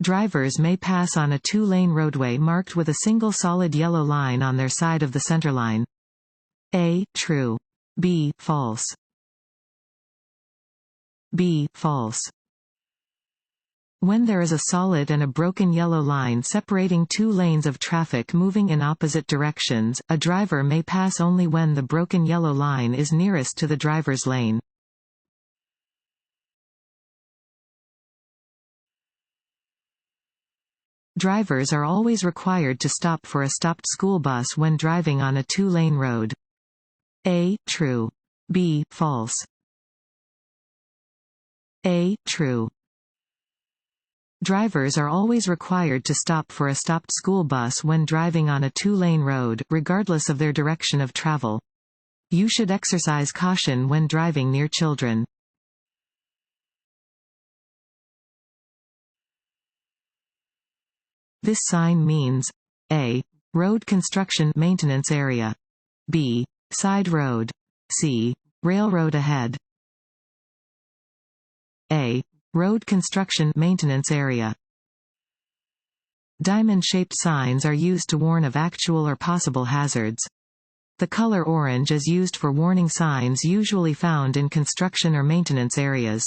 Drivers may pass on a two-lane roadway marked with a single solid yellow line on their side of the centerline. A. True. B. False. B. False. When there is a solid and a broken yellow line separating two lanes of traffic moving in opposite directions, a driver may pass only when the broken yellow line is nearest to the driver's lane. Drivers are always required to stop for a stopped school bus when driving on a two-lane road. A. True. B. False. A. True. Drivers are always required to stop for a stopped school bus when driving on a two-lane road, regardless of their direction of travel. You should exercise caution when driving near children. This sign means A. Road construction maintenance area. B. Side road. C. Railroad ahead. A. Road construction maintenance area. Diamond-shaped signs are used to warn of actual or possible hazards. The color orange is used for warning signs usually found in construction or maintenance areas.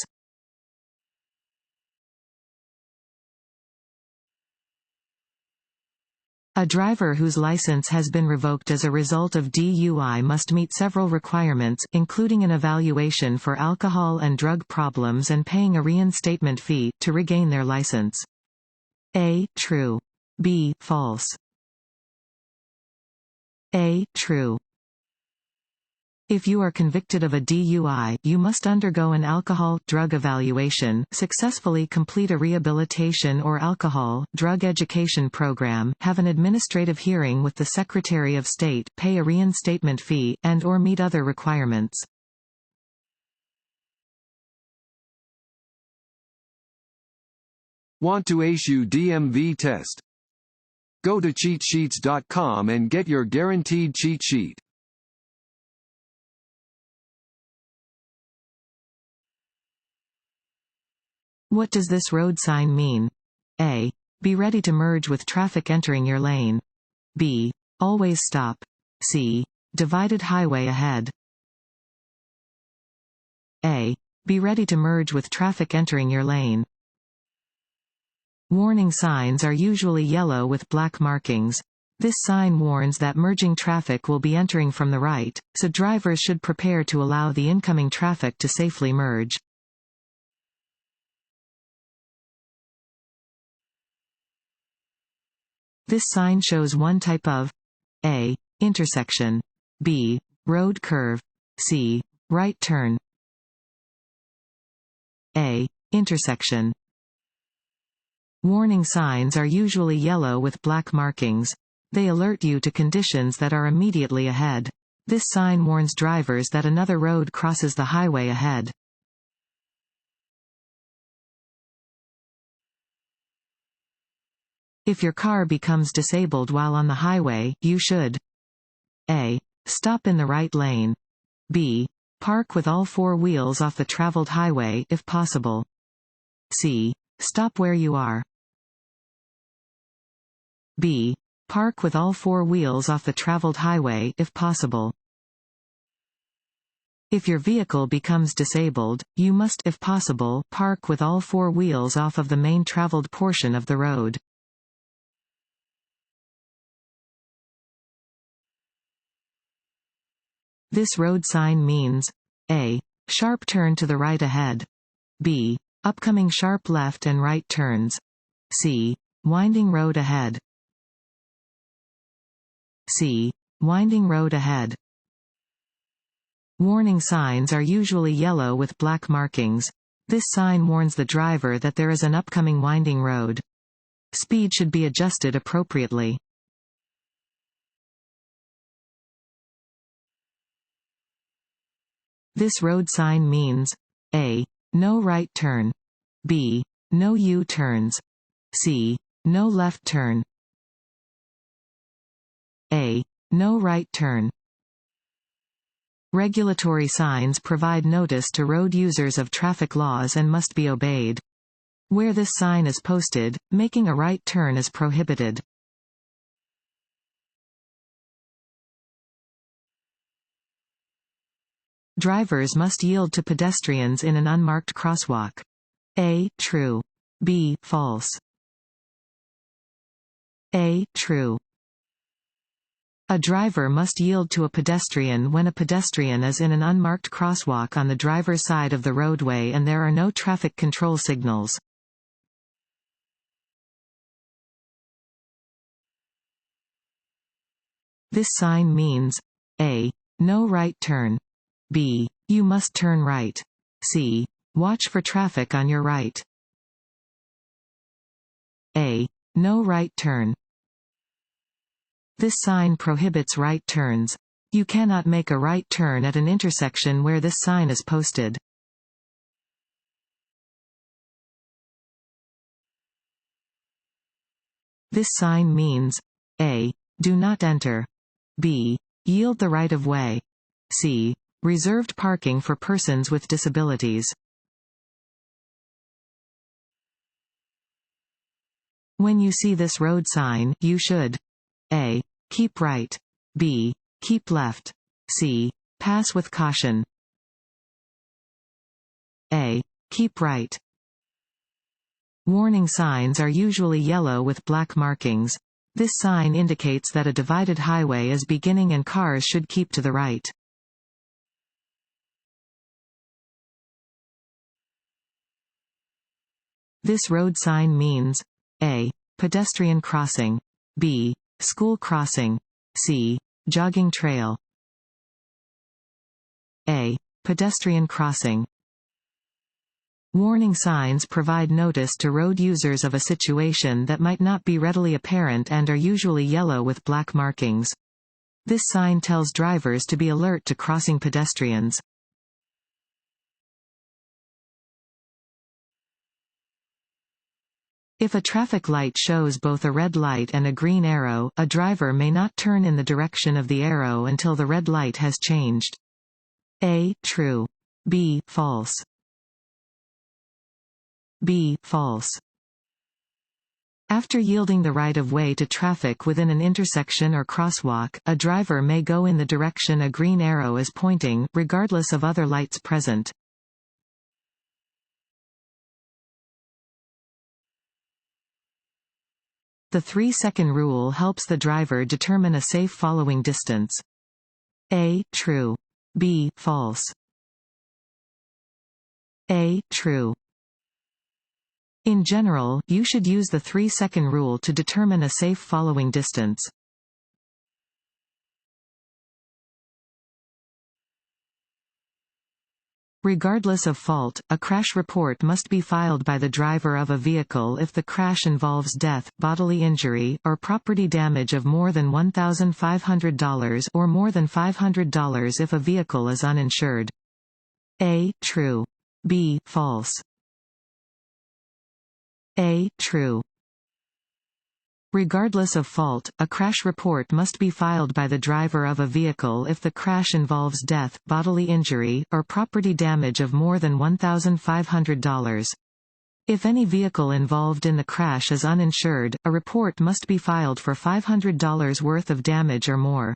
A driver whose license has been revoked as a result of DUI must meet several requirements, including an evaluation for alcohol and drug problems and paying a reinstatement fee, to regain their license. A. True. B. False. A. True. If you are convicted of a DUI, you must undergo an alcohol-drug evaluation, successfully complete a rehabilitation or alcohol-drug education program, have an administrative hearing with the Secretary of State, pay a reinstatement fee, and/or meet other requirements. Want to ace your DMV test? Go to cheatsheets.com and get your guaranteed cheat sheet. What does this road sign mean? A. Be ready to merge with traffic entering your lane. B. Always stop. C. Divided highway ahead. A. Be ready to merge with traffic entering your lane. Warning signs are usually yellow with black markings. This sign warns that merging traffic will be entering from the right, so drivers should prepare to allow the incoming traffic to safely merge. This sign shows one type of A. Intersection. B. Road curve. C. Right turn. A. Intersection. Warning signs are usually yellow with black markings. They alert you to conditions that are immediately ahead. This sign warns drivers that another road crosses the highway ahead. If your car becomes disabled while on the highway, you should A. Stop in the right lane. B. Park with all four wheels off the traveled highway, if possible. C. Stop where you are. B. Park with all four wheels off the traveled highway, if possible. If your vehicle becomes disabled, you must, if possible, park with all four wheels off of the main traveled portion of the road. This road sign means A. Sharp turn to the right ahead. B. Upcoming sharp left and right turns. C. Winding road ahead. C. Winding road ahead. Warning signs are usually yellow with black markings. This sign warns the driver that there is an upcoming winding road. Speed should be adjusted appropriately. This road sign means A. No right turn. B. No U-turns. C. No left turn. A. No right turn. Regulatory signs provide notice to road users of traffic laws and must be obeyed. Where this sign is posted, making a right turn is prohibited. Drivers must yield to pedestrians in an unmarked crosswalk. A. True. B. False. A. True. A driver must yield to a pedestrian when a pedestrian is in an unmarked crosswalk on the driver's side of the roadway and there are no traffic control signals. This sign means A. No right turn. B. You must turn right. C. Watch for traffic on your right. A. No right turn. This sign prohibits right turns. You cannot make a right turn at an intersection where this sign is posted. This sign means A. Do not enter. B. Yield the right of way. C. Reserved parking for persons with disabilities. When you see this road sign, you should A. Keep right. B. Keep left. C. Pass with caution. A. Keep right. Warning signs are usually yellow with black markings. This sign indicates that a divided highway is beginning and cars should keep to the right. This road sign means A. Pedestrian crossing. B. School crossing. C. Jogging trail. A. Pedestrian crossing. Warning signs provide notice to road users of a situation that might not be readily apparent and are usually yellow with black markings. This sign tells drivers to be alert to crossing pedestrians. If a traffic light shows both a red light and a green arrow, a driver may not turn in the direction of the arrow until the red light has changed. A. True. B. False. B. False. After yielding the right-of-way to traffic within an intersection or crosswalk, a driver may go in the direction a green arrow is pointing, regardless of other lights present. The 3-second rule helps the driver determine a safe following distance. A. True. B. False. A. True. In general, you should use the 3-second rule to determine a safe following distance. Regardless of fault, a crash report must be filed by the driver of a vehicle if the crash involves death, bodily injury, or property damage of more than $1,500 or more than $500 if a vehicle is uninsured. A. True. B. False. A. True. Regardless of fault, a crash report must be filed by the driver of a vehicle if the crash involves death, bodily injury, or property damage of more than $1,500. If any vehicle involved in the crash is uninsured, a report must be filed for $500 worth of damage or more.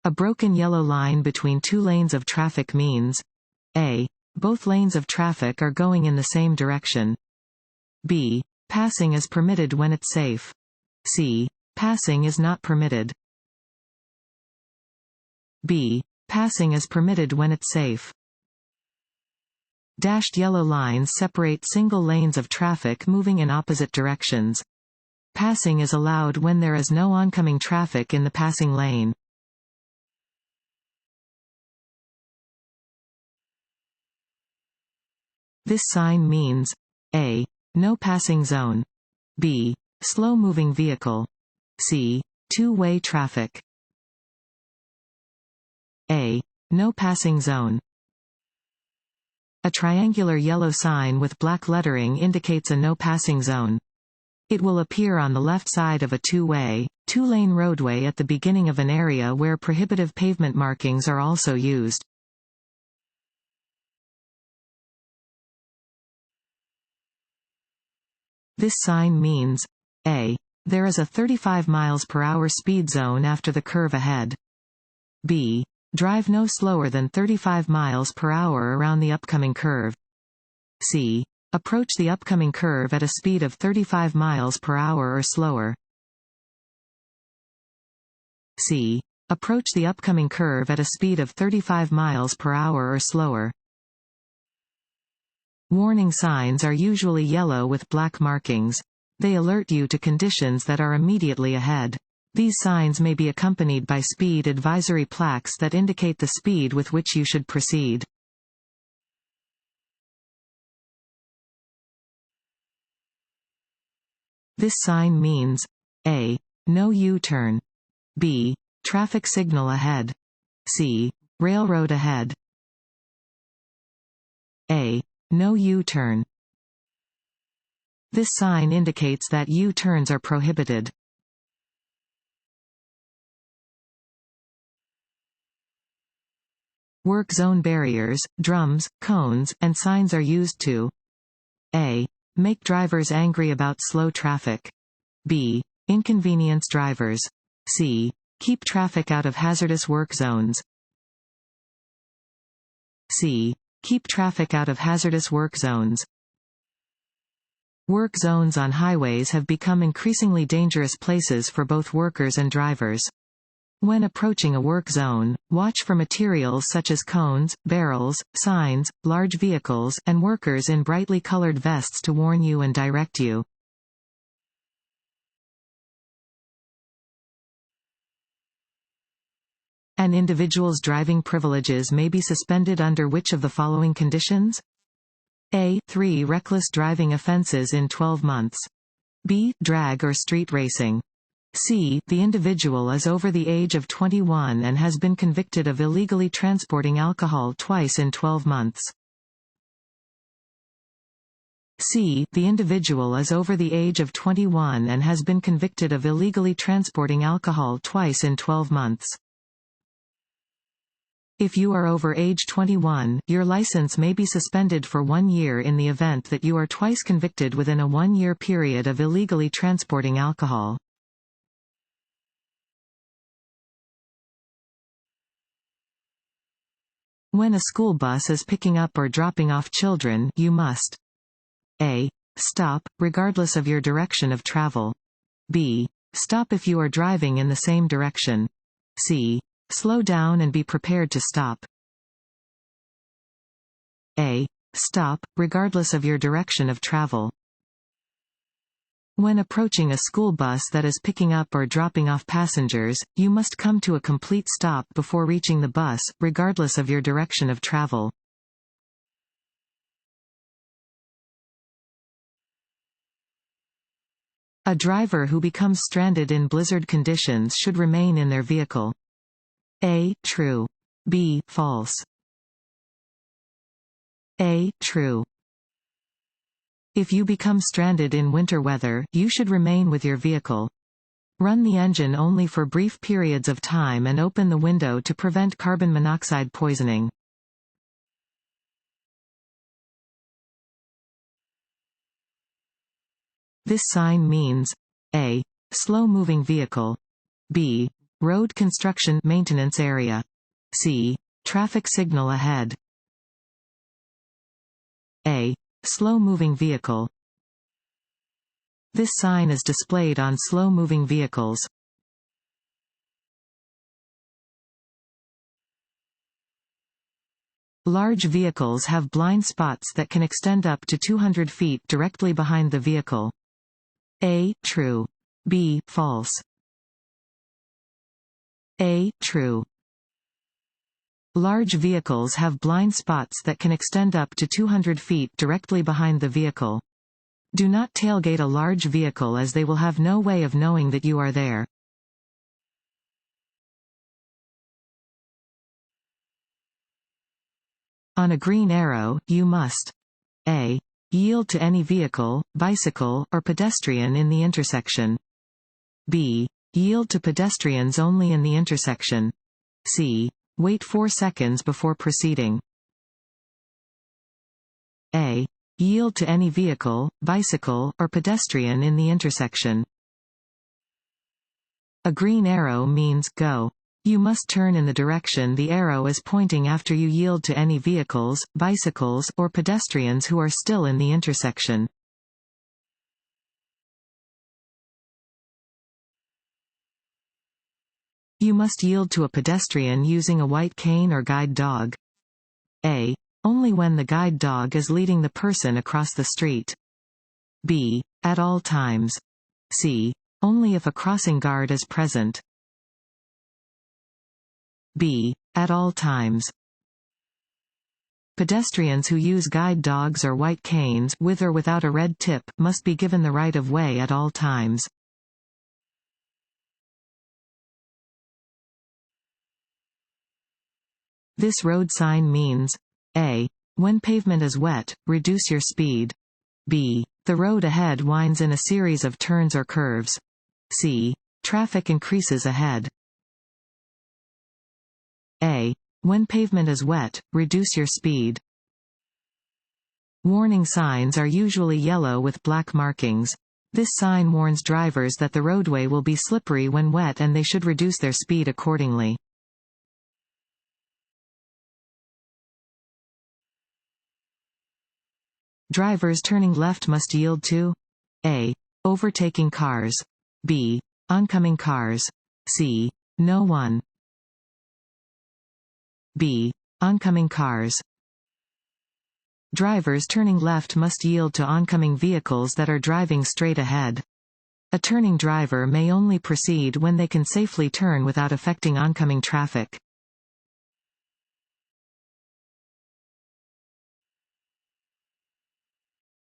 A broken yellow line between two lanes of traffic means A. Both lanes of traffic are going in the same direction. B. Passing is permitted when it's safe. C. Passing is not permitted. B. Passing is permitted when it's safe. Dashed yellow lines separate single lanes of traffic moving in opposite directions. Passing is allowed when there is no oncoming traffic in the passing lane. This sign means A. No passing zone. B. Slow-moving vehicle. C. Two-way traffic. A. No passing zone. A triangular yellow sign with black lettering indicates a no passing zone. It will appear on the left side of a two-way, two-lane roadway at the beginning of an area where prohibitive pavement markings are also used. This sign means A. There is a 35 miles per hour speed zone after the curve ahead. B. Drive no slower than 35 miles per hour around the upcoming curve. C. Approach the upcoming curve at a speed of 35 miles per hour or slower. C. Approach the upcoming curve at a speed of 35 miles per hour or slower. Warning signs are usually yellow with black markings. They alert you to conditions that are immediately ahead. These signs may be accompanied by speed advisory plaques that indicate the speed with which you should proceed. This sign means A. No U-turn. B. Traffic signal ahead. C. Railroad ahead. A. No U-turn. This sign indicates that U-turns are prohibited. Work zone barriers, drums, cones, and signs are used to A. Make drivers angry about slow traffic. B. Inconvenience drivers. C. Keep traffic out of hazardous work zones. C. Keep traffic out of hazardous work zones. Work zones on highways have become increasingly dangerous places for both workers and drivers. When approaching a work zone, watch for materials such as cones, barrels, signs, large vehicles, and workers in brightly colored vests to warn you and direct you. An individual's driving privileges may be suspended under which of the following conditions? A. 3 reckless driving offenses in 12 months. B. Drag or street racing. C. The individual is over the age of 21 and has been convicted of illegally transporting alcohol twice in 12 months. C. The individual is over the age of 21 and has been convicted of illegally transporting alcohol twice in 12 months. If you are over age 21, your license may be suspended for 1 year in the event that you are twice convicted within a 1-year period of illegally transporting alcohol. When a school bus is picking up or dropping off children, you must A. Stop, regardless of your direction of travel. B. Stop if you are driving in the same direction. C. Slow down and be prepared to stop. A. Stop, regardless of your direction of travel. When approaching a school bus that is picking up or dropping off passengers, you must come to a complete stop before reaching the bus, regardless of your direction of travel. A driver who becomes stranded in blizzard conditions should remain in their vehicle. A. True. B. False. A. True. If you become stranded in winter weather, you should remain with your vehicle. Run the engine only for brief periods of time and open the window to prevent carbon monoxide poisoning. This sign means A. Slow-moving vehicle. B. Road construction maintenance area. C. Traffic signal ahead. A. Slow-moving vehicle. This sign is displayed on slow-moving vehicles. Large vehicles have blind spots that can extend up to 200 feet directly behind the vehicle. A. True. B. False. A. True. Large vehicles have blind spots that can extend up to 200 feet directly behind the vehicle. Do not tailgate a large vehicle as they will have no way of knowing that you are there. On a green arrow, you must A. Yield to any vehicle, bicycle, or pedestrian in the intersection. B. Yield to pedestrians only in the intersection. C. Wait 4 seconds before proceeding. A. Yield to any vehicle, bicycle, or pedestrian in the intersection. A green arrow means go. You must turn in the direction the arrow is pointing after you yield to any vehicles, bicycles, or pedestrians who are still in the intersection. You must yield to a pedestrian using a white cane or guide dog. A. Only when the guide dog is leading the person across the street. B. At all times. C. Only if a crossing guard is present. B. At all times. Pedestrians who use guide dogs or white canes, with or without a red tip, must be given the right of way at all times. This road sign means A. When pavement is wet, reduce your speed. B. The road ahead winds in a series of turns or curves. C. Traffic increases ahead. A. When pavement is wet, reduce your speed. Warning signs are usually yellow with black markings. This sign warns drivers that the roadway will be slippery when wet and they should reduce their speed accordingly. Drivers turning left must yield to A. Overtaking cars. B. Oncoming cars. C. No one. B. Oncoming cars. Drivers turning left must yield to oncoming vehicles that are driving straight ahead. A turning driver may only proceed when they can safely turn without affecting oncoming traffic.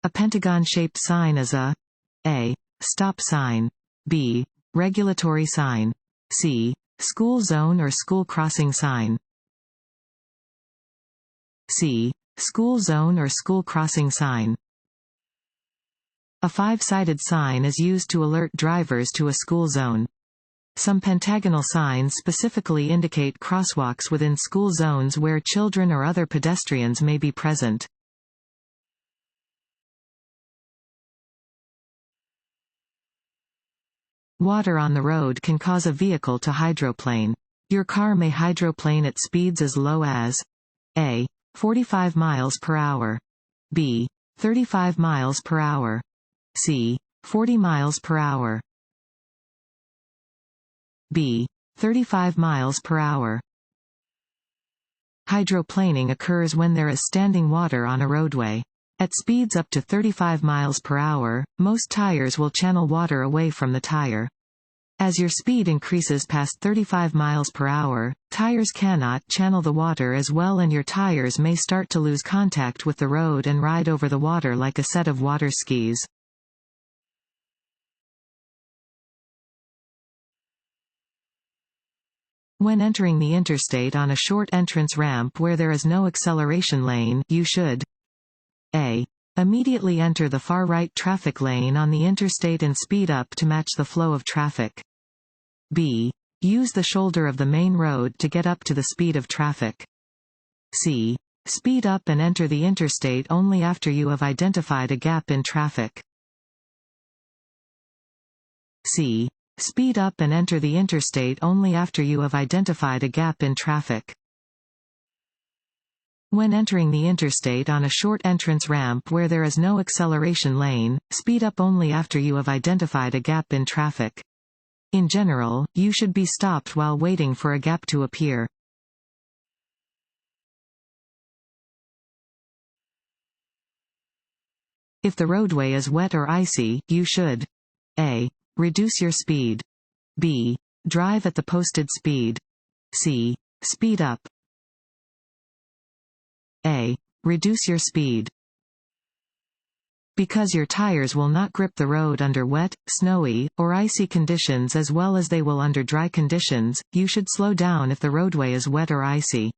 A pentagon-shaped sign is a stop sign. B. Regulatory sign. C. School zone or school crossing sign. C. School zone or school crossing sign. A five-sided sign is used to alert drivers to a school zone. Some pentagonal signs specifically indicate crosswalks within school zones where children or other pedestrians may be present. Water on the road can cause a vehicle to hydroplane. Your car may hydroplane at speeds as low as A. 45 miles per hour. B. 35 miles per hour. C. 40 miles per hour. B. 35 miles per hour. Hydroplaning occurs when there is standing water on a roadway. At speeds up to 35 miles per hour, most tires will channel water away from the tire. As your speed increases past 35 miles per hour, tires cannot channel the water as well and your tires may start to lose contact with the road and ride over the water like a set of water skis. When entering the interstate on a short entrance ramp where there is no acceleration lane, you should A. Immediately enter the far right traffic lane on the interstate and speed up to match the flow of traffic. B. Use the shoulder of the main road to get up to the speed of traffic. C. Speed up and enter the interstate only after you have identified a gap in traffic. C. Speed up and enter the interstate only after you have identified a gap in traffic. When entering the interstate on a short entrance ramp where there is no acceleration lane, speed up only after you have identified a gap in traffic. In general, you should be stopped while waiting for a gap to appear. If the roadway is wet or icy, you should A. Reduce your speed. B. Drive at the posted speed. C. Speed up. A. Reduce your speed. Because your tires will not grip the road under wet, snowy, or icy conditions as well as they will under dry conditions, you should slow down if the roadway is wet or icy.